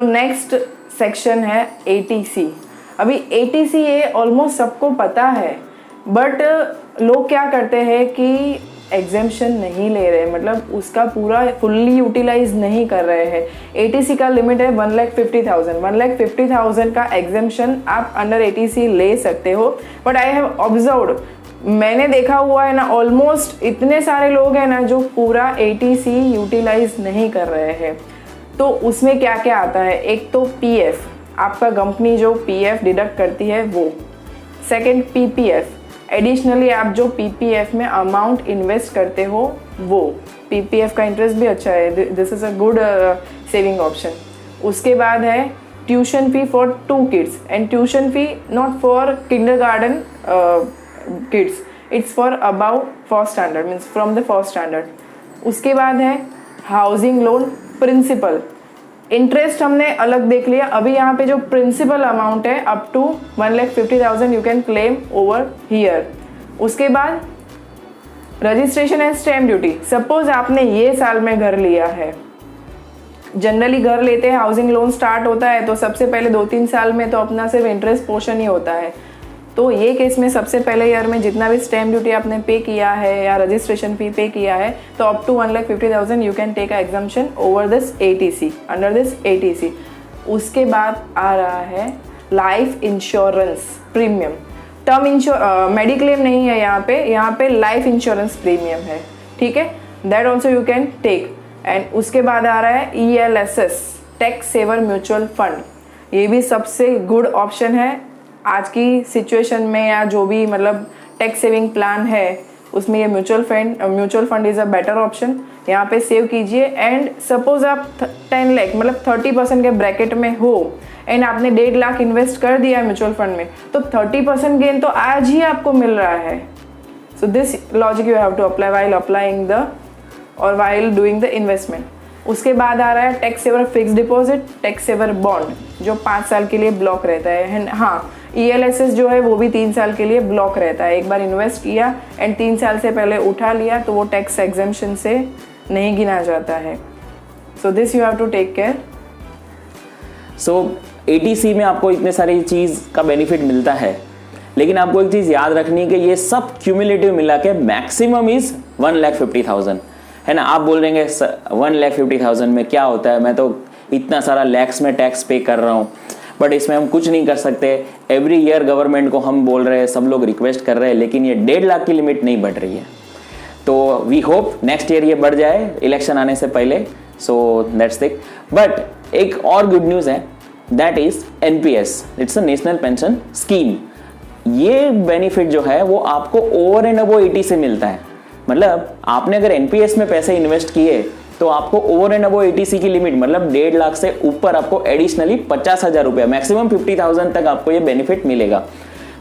Next section है ATC. अभी ATC ये ऑलमोस्ट सबको पता है, बट लोग क्या करते हैं कि एग्जेम्पशन नहीं ले रहे, मतलब उसका पूरा फुल्ली यूटिलाइज नहीं कर रहे हैं। एटीसी का लिमिट है 1,50,000। 1,50,000 का एग्जेम्पशन आप अंडर एटीसी ले सकते हो। बट आई हैव ऑब्जर्व्ड, मैंने देखा हुआ है ना, ऑलमोस्ट इतने सारे लोग हैं ना जो पूरा एटीसी यूटिलाइज नहीं कर रहे हैं। तो उसमें क्या क्या आता है, एक तो पीएफ, आपका कंपनी जो पीएफ डिडक्ट करती है वो। सेकंड पीपीएफ, एडिशनली आप जो पीपीएफ में अमाउंट इन्वेस्ट करते हो वो, पीपीएफ का इंटरेस्ट भी अच्छा है, this is a good saving option. उसके बाद है tuition fee for 2 kids, and tuition fee not for kindergarten kids, it's for about 4th standard, means from the 4th standard. उसके बाद है हाउसिंग लोन प्रिंसिपल, इंटरेस्ट हमने अलग देख लिया। अभी यहाँ पे जो प्रिंसिपल अमाउंट है up to 1,50,000 you can claim over here. उसके बाद registration and stamp duty. Suppose आपने ये साल में घर लिया है, जनरली घर लेते हैं, हाउसिंग लोन स्टार्ट होता है तो सबसे पहले 2-3 साल में तो अपना सिर्फ इंटरेस्ट पोर्शन ही होता है। तो ये केस में सबसे पहले ईयर में जितना भी स्टैम्प ड्यूटी आपने पे किया है या रजिस्ट्रेशन फी पे किया है, तो up to 1,50,000 you can take a exemption over this eighty C, under this eighty C. उसके बाद आ रहा है life insurance premium. Term mediclaim नहीं है यहाँ पे लाइफ इंश्योरेंस प्रीमियम है, ठीक है, that also you can take. And उसके बाद आ रहा है ELSS, tax saver mutual fund. ये भी सबसे गुड ऑप्शन है आज की सिचुएशन में, या जो भी मतलब टैक्स सेविंग प्लान है उसमें ये mutual fund is a better option. यहाँ पे सेव कीजिए। एंड सपोज आप 10 लाख मतलब 30% के ब्रैकेट में हो एंड आपने 1.5 लाख इन्वेस्ट कर दिया है म्यूचुअल फंड में, तो 30% गेन तो आज ही आपको मिल रहा है। So this logic you have to apply while applying the और वाइल डूइंग द इन्वेस्टमेंट। उसके बाद आ रहा है tax saver fix deposit, tax saver bond जो 5 साल के लिए ब्लॉक रहता है। हाँ, ELSS जो है वो भी 3 साल के लिए ब्लॉक रहता है। एक बार इन्वेस्ट किया एंड 3 साल से पहले उठा लिया तो वो टैक्स एग्जेम्पशन से नहीं गिना जाता है। So this you have to take care. So ATC में आपको इतने सारी चीज़ का बेनिफिट मिलता है, लेकिन आपको एक चीज़ याद रखनी है कि ये सब क्यूमुलेटिव मिला के मैक्सिमम इज़ 1,50,000 है ना। आप बोल रहे हैं 1,50,000 में क्या होता है, मैं तो इतना सारा लैक्स में टैक्स पे कर रहा हूँ, बट इसमें हम कुछ नहीं कर सकते। एवरी ईयर गवर्नमेंट को हम बोल रहे हैं, सब लोग रिक्वेस्ट कर रहे हैं, लेकिन ये 1.5 लाख की लिमिट नहीं बढ़ रही है। तो वी होप नेक्स्ट ईयर ये बढ़ जाए इलेक्शन आने से पहले। So that's thing. बट एक और गुड न्यूज़ है, that is NPS, it's a national pension scheme. ये बेनिफिट जो है वो आपको ओवर एंड अबव 80 से मिलता है। मतलब आपने अगर NPS में पैसे इन्वेस्ट किए तो आपको ओवर एंड अबव ATC की लिमिट मतलब 1.5 लाख से ऊपर आपको एडिशनली 50,000 रुपया, मैक्सिमम 50,000 तक आपको ये बेनिफिट मिलेगा।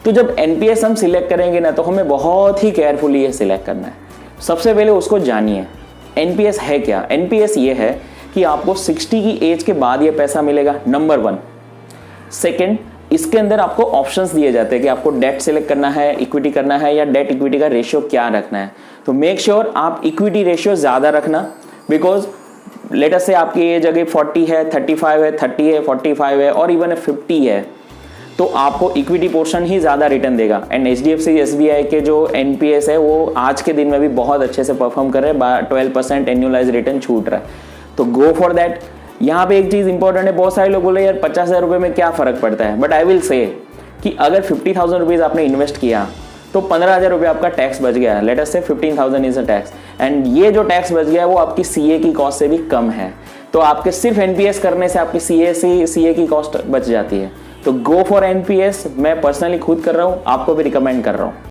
तो जब NPS हम सिलेक्ट करेंगे ना, तो हमें बहुत ही केयरफुली ये सिलेक्ट करना है। सबसे पहले उसको जानिए NPS है क्या। NPS ये है कि आपको 60 की एज के बाद ये पैसा मिलेगा, नंबर 1। सेकेंड, इसके अंदर आपको ऑप्शंस दिए जाते हैं कि आपको डेट सिलेक्ट करना है, इक्विटी करना है, या डेट इक्विटी का रेशियो क्या रखना है। तो मेक श्योर आप इक्विटी रेशियो ज़्यादा रखना, बिकॉज लेट अस से आपकी एज अगर 40 है, 35 है, 30 है, 45 है और इवन 50 है, तो आपको इक्विटी पोर्शन ही ज़्यादा रिटर्न देगा। एंड HDFC SBI के जो NPS है वो आज के दिन में भी बहुत अच्छे से परफॉर्म कर रहे हैं, 12% एन्युअलाइज रिटर्न छूट रहा है। तो गो फॉर दैट। यहाँ पे एक चीज़ इंपॉर्टेंट है, बहुत सारे लोग बोले यार 50,000 रुपये में क्या फ़र्क पड़ता है, बट आई विल से कि अगर 50,000 रुपीज़ आपने इन्वेस्ट किया तो 15,000 रुपये आपका टैक्स बच गया। लेट अस से 15,000 इज अ टैक्स, एंड ये जो टैक्स बच गया है वो आपकी CA की कॉस्ट से भी कम है। तो आपके सिर्फ NPS करने से आपकी CA की कॉस्ट बच जाती है। तो गो फॉर NPS। मैं पर्सनली खुद कर रहा हूँ, आपको भी रिकमेंड कर रहा हूँ।